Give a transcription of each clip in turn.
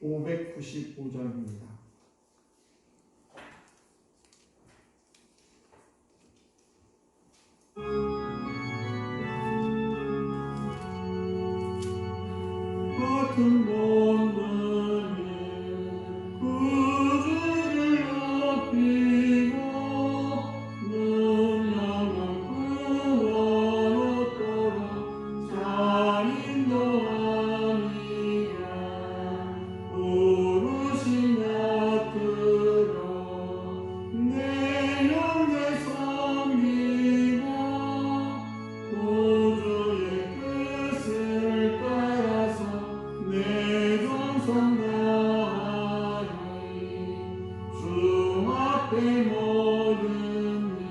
595장입니다. 같은 본능에 구주를 높이고 능력을 구원하도록 자인도 아니라 부르신 자들로 내 영에 섬기고 구주의 뜻을 따라서 내 정성 다하리. 주 앞에 모든 일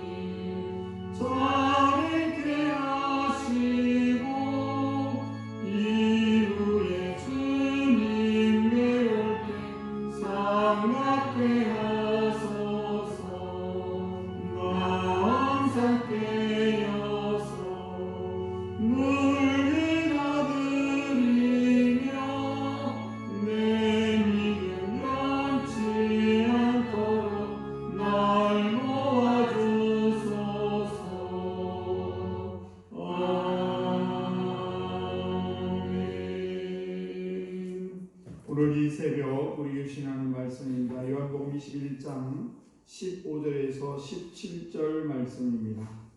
자리케 하시고 이후에 주님 배울 때 상납게 하소서. 나 항상 깨어서 늘 기도드리며 내 믿음 변치 않도록 날 모아주소서. 아멘. 오늘 이 새벽 우리 유신하는 말씀입니다. 요한복음 21장 15절에서 17절 말씀입니다.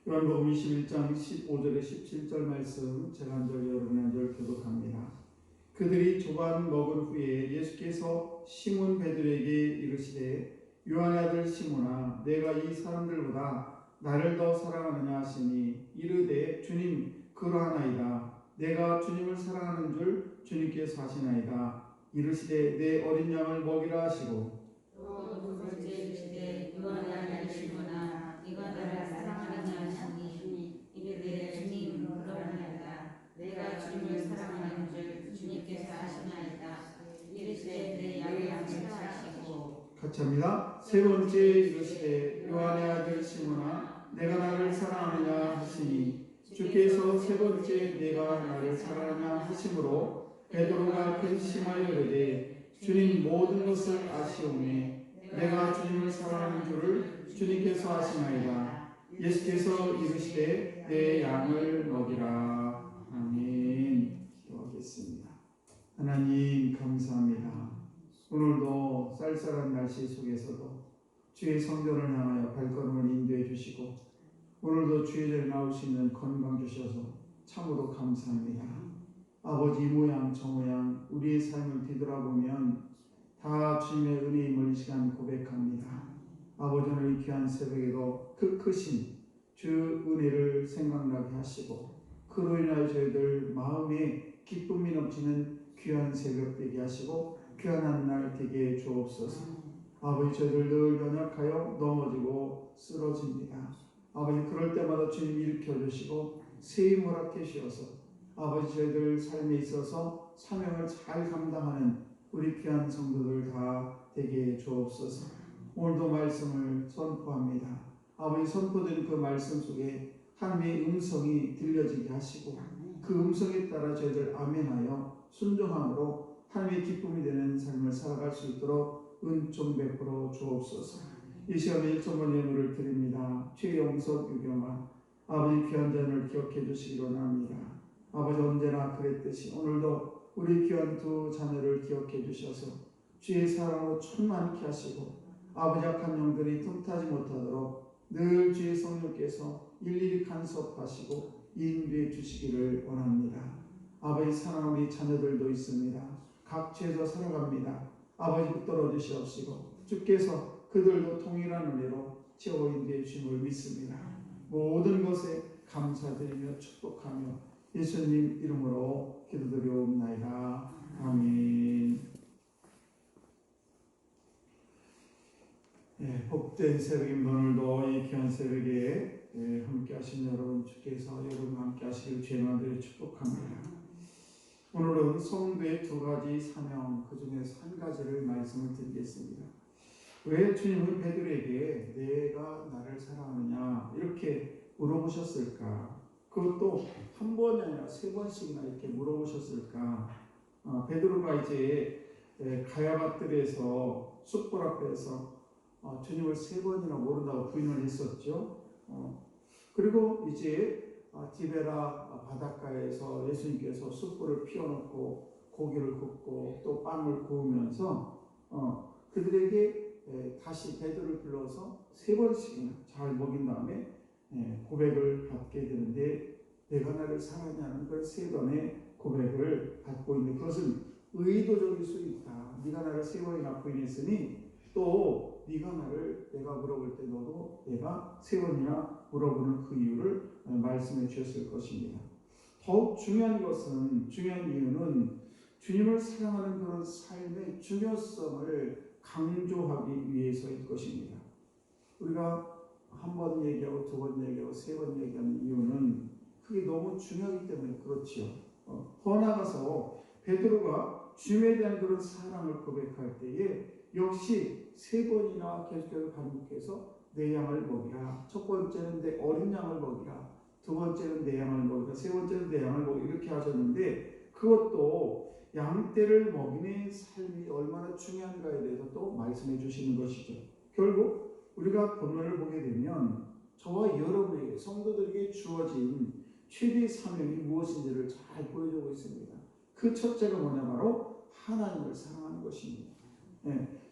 요한복음 21장 15절에 17절 말씀 제가 한 절 여러분이 한 절 교독합니다. 그들이 조반 먹은 후에 예수께서 시몬 베드로에게 이르시되 요한의 아들 시몬아 내가 이 사람들보다 나를 더 사랑하느냐 하시니 이르되 주님 그러하나이다. 내가 주님을 사랑하는 줄 주님께서 아시나이다. 이르시되 내 어린 양을 먹이라 하시고 또 두 번째 이르시되 요한의 아들 시몬아 네가 나를 사랑하느냐 하시니 이르되 주님 그러하나이다. 내가 주님을 사랑하는 줄 주님께서 아시나이다. 이르시되 내 양을 치라하시고 같이 합니다. 세 번째 이르시되 요한의 아들 시몬아 내가 나를 사랑하느냐 하시니 주께서 세 번째 내가 나를 사랑하느냐 하심으로 베드로가 근심하여 이르되 주님 모든 것을 아시오매 내가 주님을 사랑하는 줄을 주님께서 아시나이다. 예수께서 이르시되 내 양을 먹이라. 아멘. 기도하겠습니다. 하나님 감사합니다. 오늘도 쌀쌀한 날씨 속에서도 주의 성전을 향하여 발걸음을 인도해 주시고 오늘도 주의 전에 나올 수 있는 건강 주셔서 참으로 감사합니다. 아버지 이 모양 저 모양 우리의 삶을 뒤돌아보면 다 주님의 은혜임을 이 시간 고백합니다. 아버지 오늘 이 귀한 새벽에도 그 크신 주 은혜를 생각나게 하시고 그로 인하여 저희들 마음에 기쁨이 넘치는 귀한 새벽 되게 하시고 귀한 날 되게 주옵소서. 아버지 저희들 늘 연약하여 넘어지고 쓰러집니다. 아버지 그럴 때마다 주님 일으켜주시고 새 힘을 허락해 주셔서 아버지 저희들 삶에 있어서 사명을 잘 감당하는 우리 귀한 성도들 다 되게 주옵소서. 오늘도 말씀을 선포합니다. 아버지 선포된 그 말씀 속에 하나님의 음성이 들려지게 하시고 그 음성에 따라 저희들 아멘하여 순종함으로 하나님의 기쁨이 되는 삶을 살아갈 수 있도록 은총 베풀어 주옵소서. 이 시간에 1,000번 예물을 드립니다. 최영석 유경아 아버지 귀한 자를 기억해 주시기 원합니다. 아버지 언제나 그랬듯이 오늘도 우리 귀한 두 자녀를 기억해 주셔서 주의 사랑으로 충만케 하시고 아버지 악한 영들이 틈타지 못하도록 늘 주의 성령께서 일일이 간섭하시고 인도해 주시기를 원합니다. 아버지 사랑하는 우리 자녀들도 있습니다. 각지에서 살아갑니다. 아버지 붙들어 주시옵시고 주께서 그들도 동일한 은혜로 채워 인도해 주심을 믿습니다. 모든 것에 감사드리며 축복하며 예수님 이름으로 기도드리옵나이다. 아멘. 복된 새벽입니다. 오늘도 이 귀한 새벽에 함께 하신 여러분 주께서 여러분과 함께 하시길 주님으로 축복합니다. 오늘은 성도의 두 가지 사명 그 중에서 한 가지를 말씀을 드리겠습니다. 왜 주님은 베드로에게 내가 나를 사랑하느냐 이렇게 물어보셨을까? 그것도 한 번이 아니라 세 번씩이나 이렇게 물어보셨을까? 베드로가 이제 가야밭들에서 숯불 앞에서 주님을 세 번이나 모른다고 부인을 했었죠. 그리고 이제 디베라 바닷가에서 예수님께서 숯불을 피워놓고 고기를 굽고 또 빵을 구우면서 그들에게 다시 베드로를 불러서 세 번씩이나 잘 먹인 다음에 고백을 받게 되는데 내가 나를 사랑하냐는 그 세 번의 고백을 받고 있는 것은 의도적일 수 있다. 네가 나를 세 번이나 부인했으니 또 네가 나를 내가 물어볼 때 너도 내가 세 번이나 물어보는 그 이유를 말씀해 주셨을 것입니다. 더욱 중요한 이유는 주님을 사랑하는 그런 삶의 중요성을 강조하기 위해서일 것입니다. 우리가 한 번 얘기하고 두 번 얘기하고 세 번 얘기하는 이유는 그게 너무 중요하기 때문에 그렇지요. 더 나아가서 베드로가 주님에 대한 그런 사랑을 고백할 때에 역시 세 번이나 계속해서 반복해서 내 양을 먹이라. 첫 번째는 내 어린 양을 먹이라. 두 번째는 내 양을 먹이라. 세 번째는 내 양을 먹이라. 이렇게 하셨는데 그것도 양떼를 먹이는 삶이 얼마나 중요한가에 대해서 또 말씀해 주시는 것이죠. 결국 우리가 본문을 보게 되면 저와 여러분에게 성도들에게 주어진 최대의 사명이 무엇인지를 잘 보여주고 있습니다. 그 첫째가 뭐냐 바로 하나님을 사랑하는 것입니다.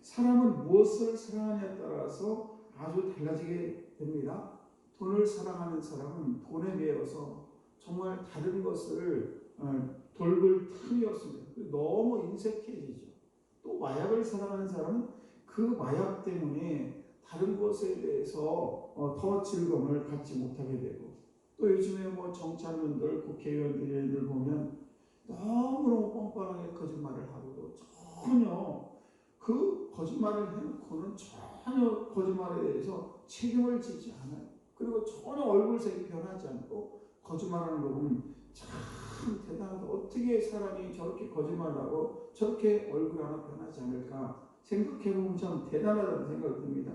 사람은 무엇을 사랑하냐에 따라서 아주 달라지게 됩니다. 돈을 사랑하는 사람은 돈에 매여서 정말 다른 것을 돌볼 틈이 없습니다. 너무 인색해지죠. 또 마약을 사랑하는 사람은 그 마약 때문에 다른 것에 대해서 더 즐거움을 갖지 못하게 되고 또 요즘에 뭐 정치인들, 국회의원들 보면 너무너무 뻔뻔하게 거짓말을 하고도 전혀 그 거짓말을 해놓고는 전혀 거짓말에 대해서 책임을 지지 않아요. 그리고 전혀 얼굴색이 변하지 않고 거짓말하는 거 보면 참 대단하다. 어떻게 사람이 저렇게 거짓말하고 저렇게 얼굴 하나 변하지 않을까 생각해보면 참 대단하다는 생각이 듭니다.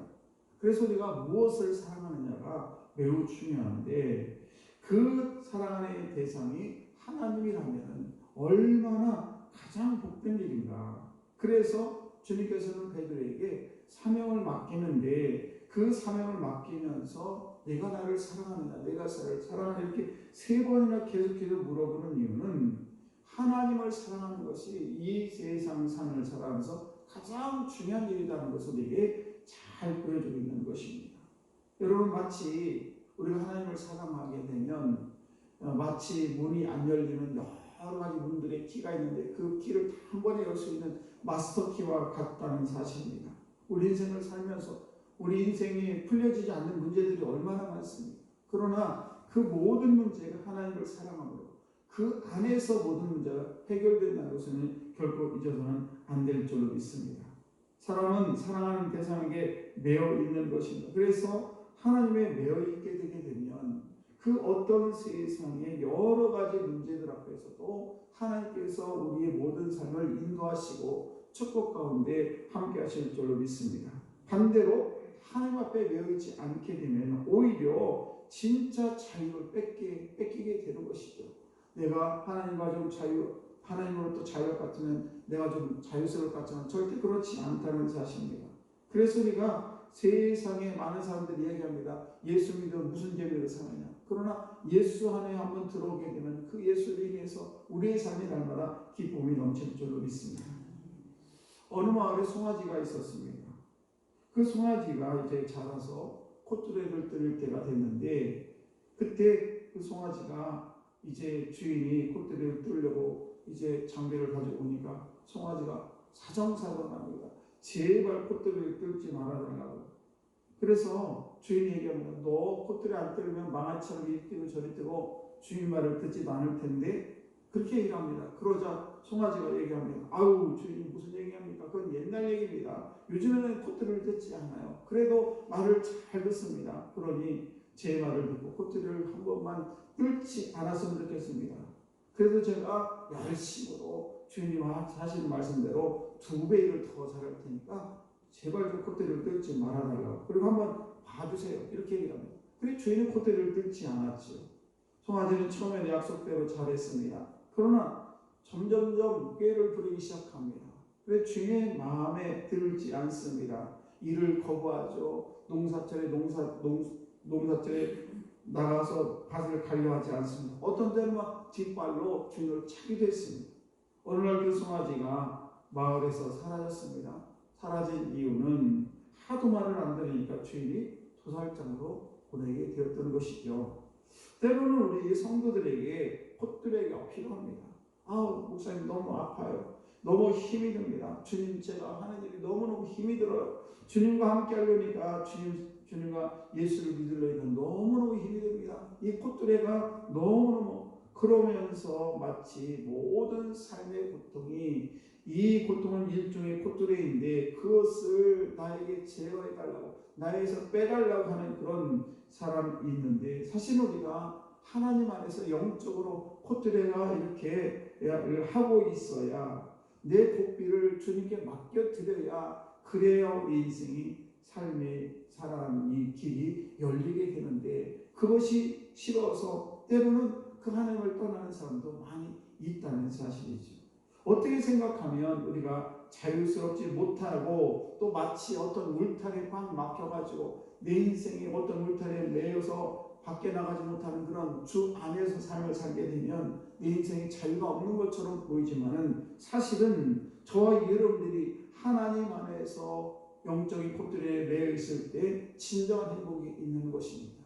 그래서 우리가 무엇을 사랑하느냐가 매우 중요한데 그 사랑하는 대상이 하나님이라면 얼마나 가장 복된 일인가. 그래서 주님께서는 베드로에게 사명을 맡기는데 그 사명을 맡기면서 내가 나를 사랑하느냐 내가 나를 사랑하느냐 이렇게 세 번이나 계속해서 물어보는 이유는 하나님을 사랑하는 것이 이 세상 삶을 살아가면서 가장 중요한 일이라는 것을 우리에게 잘 보여주고 있는 것입니다. 여러분 마치 우리가 하나님을 사랑하게 되면 마치 문이 안 열리는 여러 가지 문들의 키가 있는데 그 키를 한 번에 열 수 있는 마스터 키와 같다는 사실입니다. 우리 인생을 살면서 우리 인생이 풀려지지 않는 문제들이 얼마나 많습니까? 그러나 그 모든 문제가 하나님을 사랑함으로 그 안에서 모든 문제가 해결된다는 것은 결코 잊어서는 안 될 줄로 믿습니다. 사람은 사랑하는 대상에게 매여 있는 것입니다. 그래서 하나님에 매여 있게 되게 되면 그 어떤 세상의 여러 가지 문제들 앞에서도 하나님께서 우리의 모든 삶을 인도하시고 축복 가운데 함께 하실 줄로 믿습니다. 반대로 하나님 앞에 매여 있지 않게 되면 오히려 진짜 자유를 뺏기게 되는 것이죠. 내가 하나님과 좀 하나님으로부터 자유를 받으면 내가 좀 자유스러울 것 같지만 절대 그렇지 않다는 사실입니다. 그래서 우리가 세상에 많은 사람들이 얘기합니다. 예수 믿어 무슨 재미로 사느냐. 그러나 예수 안에 한번 들어오게 되면 그 예수를 인해서 우리의 삶이 날마다 기쁨이 넘칠 줄로 믿습니다. 어느 마을에 송아지가 있었습니다. 그 송아지가 이제 자라서 콧뚜레를 뜰 때가 됐는데 그때 그 송아지가 이제 주인이 콧뚜레를 뜰려고 이제 장비를 가지고 오니까 송아지가 사정사정합니다. 제발 콧뚜레를 뜰지 말아달라고. 그래서 주인이 얘기합니다. 너 콧뚜레 안 뜰면 망아처럼 이리 뛰고 저리 뛰고 주인 말을 듣지도 않을 텐데 그렇게 얘기를 합니다. 그러자 송아지가 얘기합니다. 아우 주인이 무슨 얘기합니까? 그건 옛날 얘기입니다. 요즘에는 콧뚜레를 뜯지 않아요. 그래도 말을 잘 듣습니다. 그러니 제 말을 듣고 콧뚜레를 한 번만 뜯지 않았으면 좋겠습니다. 그래서 제가 열심으로 주인이 하시는 말씀대로 2배 일을 더 잘할 테니까 제발 좀 콧대를 뜯지 말아달라고. 그리고 한번 봐주세요. 이렇게 얘기합니다. 그래 주인은 콧대를 뜯지 않았지요. 송아지는 처음에 약속대로 잘했습니다. 그러나 점점점 꾀를 부리기 시작합니다. 왜 주인의 마음에 들지 않습니다. 일을 거부하죠. 농사철에 나가서 밭을 갈려하지 않습니다. 어떤 때는 막 뒷발로 주인을 차기도 했습니다. 어느 날 그 송아지가 마을에서 사라졌습니다. 사라진 이유는 하도 말을 안 들으니까 주인이 도살장으로 보내게 되었던 것이죠. 때로는 우리 성도들에게 콧뚜레가 필요합니다. 목사님 너무 아파요. 너무 힘이 듭니다. 주님, 제가 하는 일이 너무너무 힘이 들어요. 주님과 함께 하려니까 주님과 예수를 믿으려니까 너무너무 힘이 듭니다. 이 콧뚜레가 너무너무 그러면서 마치 모든 삶의 고통이, 이 고통은 일종의 콧뚜레인데 그것을 나에게 제어해달라고, 나에게서 빼달라고 하는 그런 사람이 있는데, 사실 우리가 하나님 안에서 영적으로 콧뚜레가 이렇게 하고 있어야, 내 복비를 주님께 맡겨드려야, 그래야 우리 인생이 삶의 살아가는 이 길이 열리게 되는데, 그것이 싫어서 때로는 그 하나님을 떠나는 사람도 많이 있다는 사실이죠. 어떻게 생각하면 우리가 자유스럽지 못하고, 또 마치 어떤 울타리에 꽉 막혀가지고 내 인생이 어떤 울타리에 매여서 밖에 나가지 못하는 그런 주 안에서 삶을 살게 되면 내 인생에 자유가 없는 것처럼 보이지만은, 사실은 저와 여러분들이 하나님 안에서 영적인 콧뚜레에 매여 있을 때 진정한 행복이 있는 것입니다.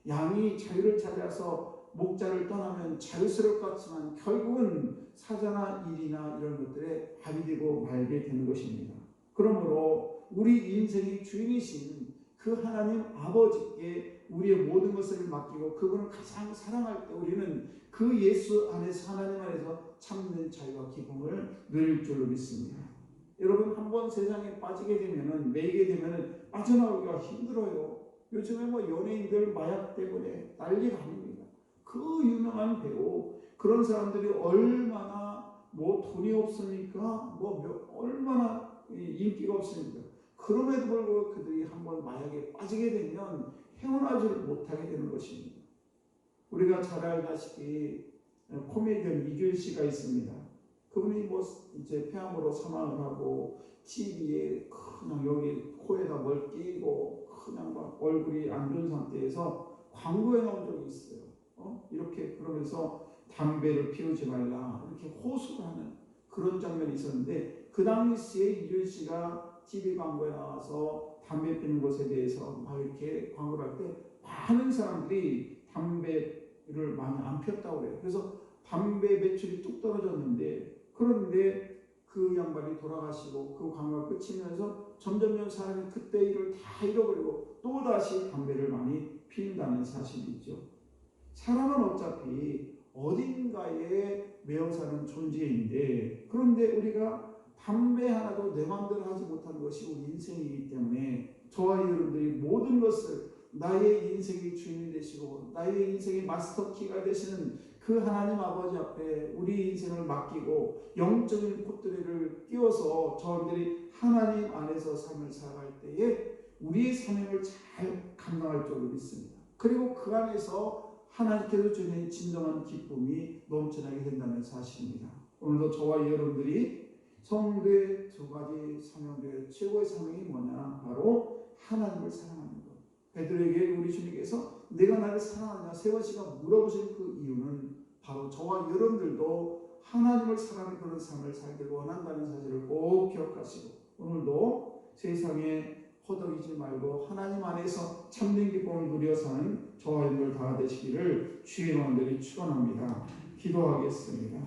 양이 자유를 찾아서 목자를 떠나면 자유스러울 것 같지만 결국은 사자나 일이나 이런 것들에 발이 되고 말게 되는 것입니다. 그러므로 우리 인생의 주인이신 그 하나님 아버지께 우리의 모든 것을 맡기고 그분을 가장 사랑할 때 우리는 그 예수 안에서, 하나님 안에서 참된 자유와 기쁨을 누릴 줄로 믿습니다. 여러분, 한번 세상에 빠지게 되면은, 매이게 되면은 빠져나오기가 힘들어요. 요즘에 연예인들 마약 때문에 난리가 아닙니다. 그 유명한 배우, 그런 사람들이 얼마나 돈이 없으니까 얼마나 인기가 없으니까, 그럼에도 불구하고 그들이 한번 마약에 빠지게 되면 헤어나지를 못하게 되는 것입니다. 우리가 잘 알다시피 코미디언 이규일 씨가 있습니다. 그분이 이제 폐암으로 사망을 하고 TV에 그냥 여기 코에다 뭘 끼고 그냥 막 얼굴이 안 좋은 상태에서 광고에 나온 적이 있어요. 이렇게 그러면서 담배를 피우지 말라 이렇게 호소를 하는 그런 장면이 있었는데, 그 당시에 이규일 씨가 TV 광고에 나와서 담배 피우는 것에 대해서 막 이렇게 광고를 할 때 많은 사람들이 담배를 많이 안 피웠다고 해요. 그래서 담배 매출이 뚝 떨어졌는데, 그런데 그 양반이 돌아가시고 그 광고가 끝이면서 점점 사람이 그때 일을 다 잃어버리고 또다시 담배를 많이 피운다는 사실이 있죠. 사람은 어차피 어딘가에 매여 사는 존재인데, 그런데 우리가 담배 하나도 내 마음대로 하지 못하는 것이 우리 인생이기 때문에, 저와 여러분들이 모든 것을 나의 인생의 주인이 되시고 나의 인생의 마스터키가 되시는 그 하나님 아버지 앞에 우리 인생을 맡기고 영적인 콧뚜레를 띄워서 저들이 하나님 안에서 삶을 살아갈 때에 우리의 사명을 잘 감당할 줄로 믿습니다. 그리고 그 안에서 하나님께서 주는 진정한 기쁨이 넘쳐나게 된다는 사실입니다. 오늘도 저와 여러분들이 성도의 두 가지 사명들, 최고의 사명이 뭐냐? 바로 하나님을 사랑하는 것. 베드로에게 우리 주님께서 내가 나를 사랑하느냐 세 번씩이나 물어보신 그 이유는 바로 저와 여러분들도 하나님을 사랑하는 그런 삶을 살기를 원한다는 사실을 꼭 기억하시고, 오늘도 세상에 허덕이지 말고 하나님 안에서 참된 기쁨을 누려 사는 저와 여러분들 다 되시기를 주의 이름으로 축원합니다. 기도하겠습니다.